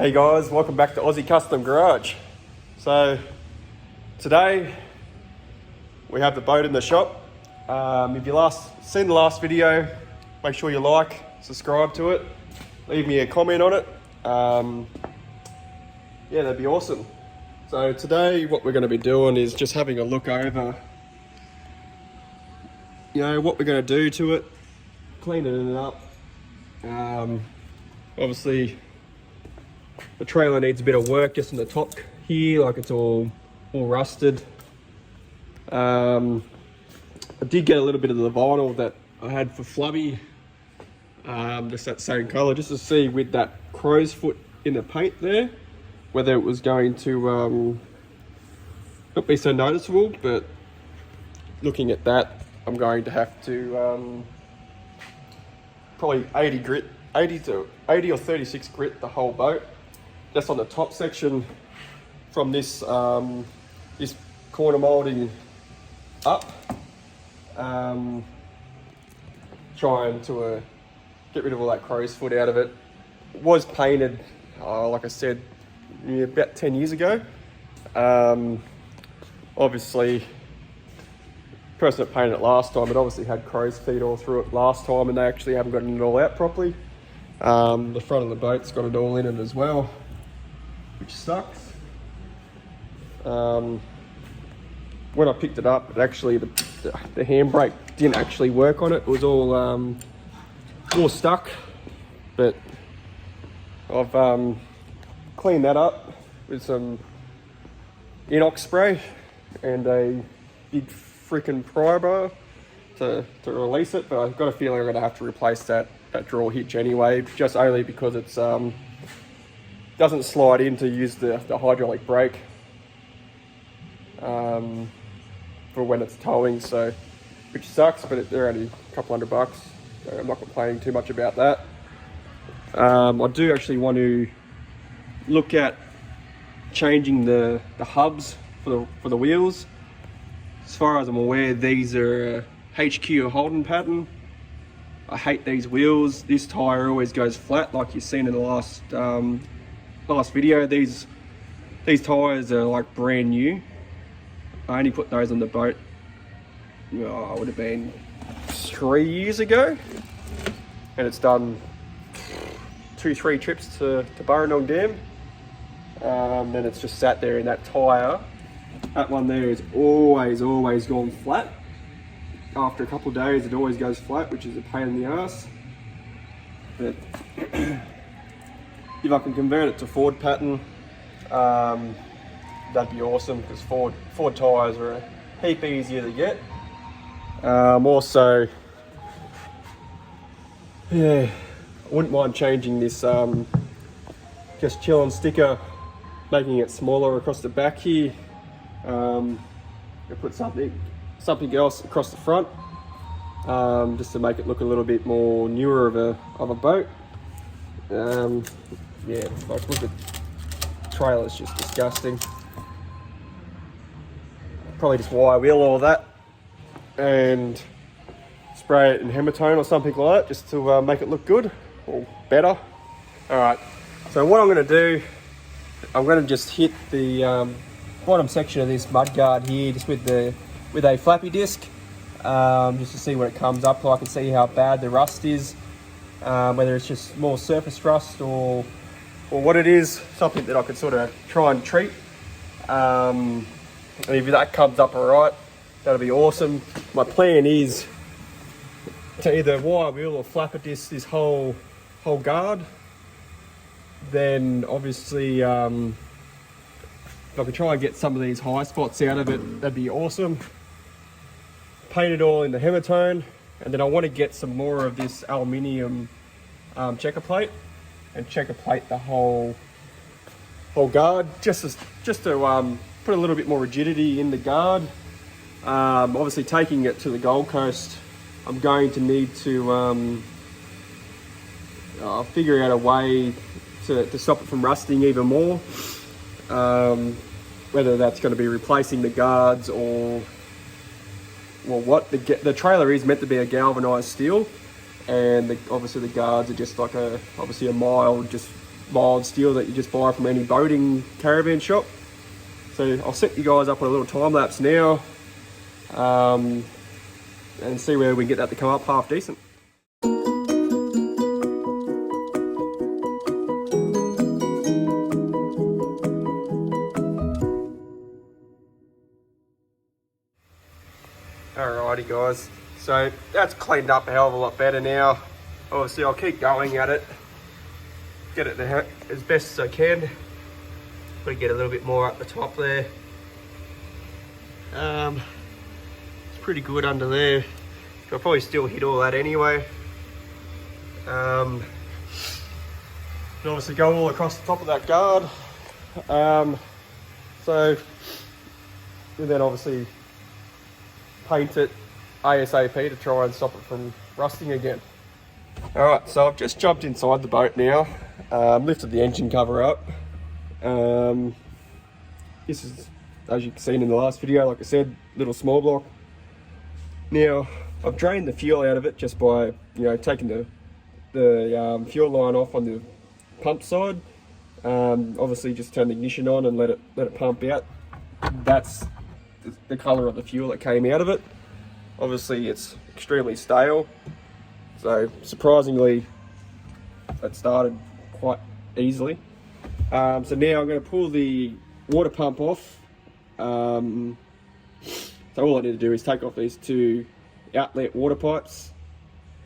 Hey guys, welcome back to Aussie Custom Garage. So today we have the boat in the shop. If you seen the last video, make sure you like, subscribe to it, leave me a comment on it. Yeah, that'd be awesome. So today what we're going to be doing is just having a look over, what we're going to do to it, cleaning it up. Obviously the trailer needs a bit of work just in the top here, like it's all rusted. I did get a little bit of the vinyl that I had for Flubby, just that same color, just to see with that crow's foot in the paint there, whether it was going to not be so noticeable. But looking at that, I'm going to have to probably 80 or 36 grit the whole boat, just on the top section from this this corner molding up, trying to get rid of all that crow's foot out of it. It was painted, like I said, about 10 years ago. Obviously, the person that painted it last time, it obviously had crow's feet all through it last time, and they actually haven't gotten it all out properly. The front of the boat's got it all in it as well, which sucks. When I picked it up, the handbrake didn't actually work on it. It was all stuck, but I've cleaned that up with some inox spray and a big freaking pry bar to release it. But I've got a feeling I'm going to have to replace that draw hitch anyway, just only because it's doesn't slide in to use the hydraulic brake for when it's towing, so which sucks, but they're only a couple $100, so I'm not complaining too much about that. I do actually want to look at changing the hubs for the wheels. As far as I'm aware, these are HQ Holden pattern. I hate these wheels. This tire always goes flat, like you've seen in the last video. These tires are like brand new. I only put those on the boat, it would have been 3 years ago, and it's done 2-3 trips to Burrendong Dam. And it's just sat there in that tire. That one there is always gone flat. After a couple of days, it always goes flat, which is a pain in the ass. But if I can convert it to Ford pattern, that'd be awesome, because Ford tires are a heap easier to get. Also, yeah, I wouldn't mind changing this just chill on sticker, making it smaller across the back here. I'll put something else across the front, just to make it look a little bit more newer of a boat. Yeah, like look at the trailer's just disgusting. Probably just wire wheel all that and spray it in hematone or something like that, just to make it look good or better. All right, so what I'm going to do, I'm going to just hit the bottom section of this Mudguard here, just with a flappy disc, just to see what it comes up like and see how bad the rust is, whether it's just more surface rust or what it is, something that I could sort of try and treat. And if that comes up all right, that'll be awesome. My plan is to either wire wheel or flapper disc this whole guard. Then obviously, if I could try and get some of these high spots out of it, that'd be awesome. Paint it all in the hematone, and then I want to get some more of this aluminium checker plate and checker plate the whole guard, just to put a little bit more rigidity in the guard. Obviously, taking it to the Gold Coast, I'm going to need to figure out a way to stop it from rusting even more. Whether that's going to be replacing the guards or what. The trailer is meant to be a galvanized steel, and obviously the guards are just like obviously a mild, just mild steel that you just buy from any boating caravan shop. So I'll set you guys up on a little time lapse now, and see where we can get that to come up half decent. Alrighty guys, so that's cleaned up a hell of a lot better now. Obviously I'll keep going at it, get it as best as I can. Probably get a little bit more up the top there. It's pretty good under there. I'll probably still hit all that anyway. And obviously go all across the top of that guard. And then obviously paint it ASAP to try and stop it from rusting again. Alright, so I've just jumped inside the boat now, lifted the engine cover up. This is, as you've seen in the last video, like I said, little small block. Now, I've drained the fuel out of it just by, you know, taking the fuel line off on the pump side. Obviously just turn the ignition on and let it pump out. That's the colour of the fuel that came out of it. Obviously it's extremely stale, so surprisingly it started quite easily. So now I'm going to pull the water pump off. So all I need to do is take off these two outlet water pipes,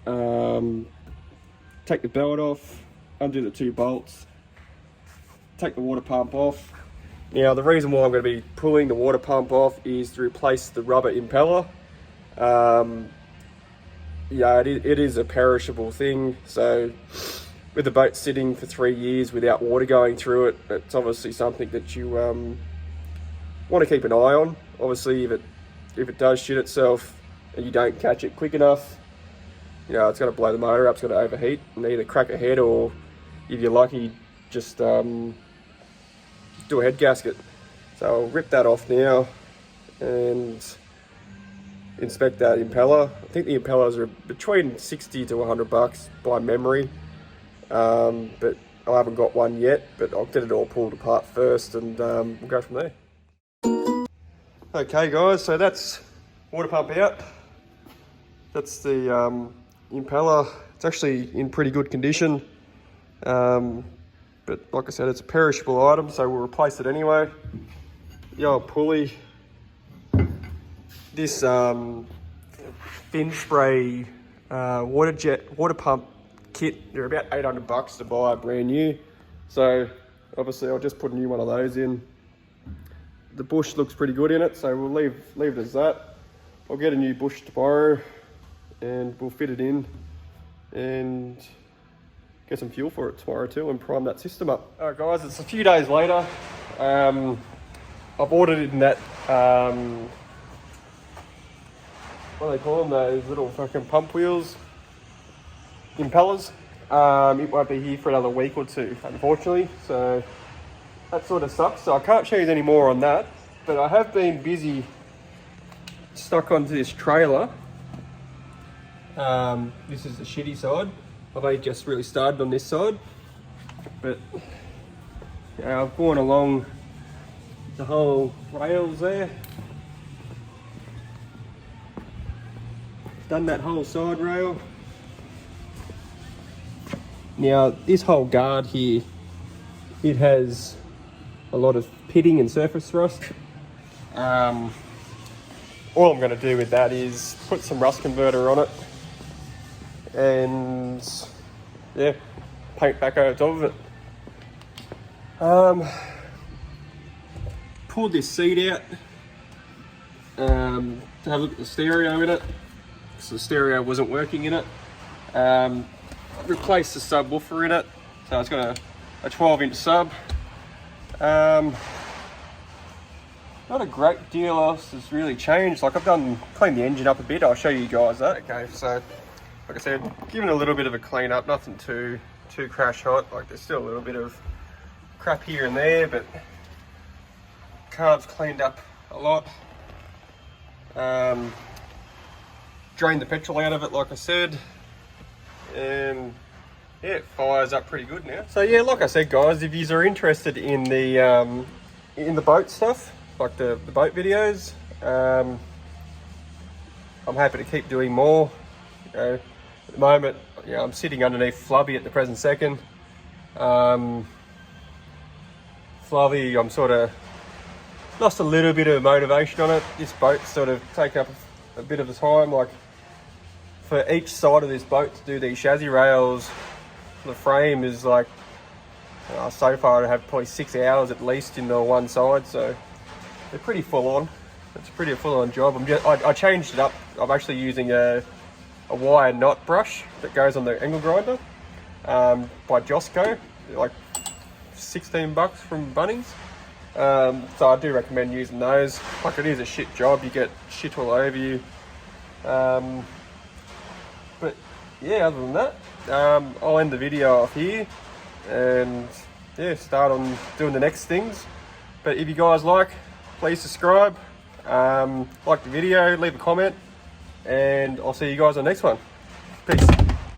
take the belt off, undo the two bolts, take the water pump off. Now the reason why I'm going to be pulling the water pump off is to replace the rubber impeller. Yeah, it is a perishable thing, so with the boat sitting for 3 years without water going through it, it's obviously something that you want to keep an eye on. Obviously if it does shit itself and you don't catch it quick enough, you know, it's going to blow the motor up, it's going to overheat and either crack a head, or if you're lucky, just do a head gasket. So I'll rip that off now and inspect that impeller. I think the impellers are between 60 to 100 bucks by memory, but I haven't got one yet, but I'll get it all pulled apart first and we'll go from there. Okay guys, so that's water pump out. That's the impeller. It's actually in pretty good condition, but like I said, it's a perishable item, so we'll replace it anyway. The old pulley. This fin spray water pump kit, they're about 800 bucks to buy brand new. So obviously I'll just put a new one of those in. The bush looks pretty good in it, so we'll leave it as that. I'll get a new bush tomorrow and we'll fit it in and get some fuel for it tomorrow too and prime that system up. Alright guys, it's a few days later. I've ordered in that, what do they call them, those little fucking pump wheels, impellers. It won't be here for another week or two, unfortunately, so that sort of sucks. So I can't show you any more on that, but I have been busy stuck onto this trailer. This is the shitty side. I've only just really started on this side, but yeah, I've gone along the whole rails there. Done that whole side rail. Now this whole guard here, it has a lot of pitting and surface rust. All I'm going to do with that is put some rust converter on it and yeah, paint back over top of it. Pulled this seat out to have a look at the stereo in it, so the stereo wasn't working in it. Replaced the subwoofer in it, so it's got a 12-inch sub. Not a great deal else has really changed. Like I've cleaned the engine up a bit. I'll show you guys that. Okay, so like I said, given a little bit of a clean up, nothing too crash hot. Like there's still a little bit of crap here and there, but carb's cleaned up a lot. Drained the petrol out of it, like I said, and Yeah, it fires up pretty good now. So yeah, like I said, guys, if you are interested in the boat stuff, like the boat videos, I'm happy to keep doing more. You know, at the moment, you know, I'm sitting underneath Flubby at the present second. Flubby, I'm sort of lost a little bit of motivation on it. This boat's sort of taken up a bit of the time. Like for each side of this boat to do these chassis rails, the frame is like, so far I have probably 6 hours at least in the one side, so they're pretty full on. It's a pretty full on job. I changed it up. I'm actually using a wire knot brush that goes on the angle grinder by Josco, like 16 bucks from Bunnings. So I do recommend using those. Like, it is a shit job, you get shit all over you. But yeah, other than that, I'll end the video off here and yeah, start on doing the next things. But if you guys like, please subscribe, like the video, leave a comment, and I'll see you guys on the next one. Peace.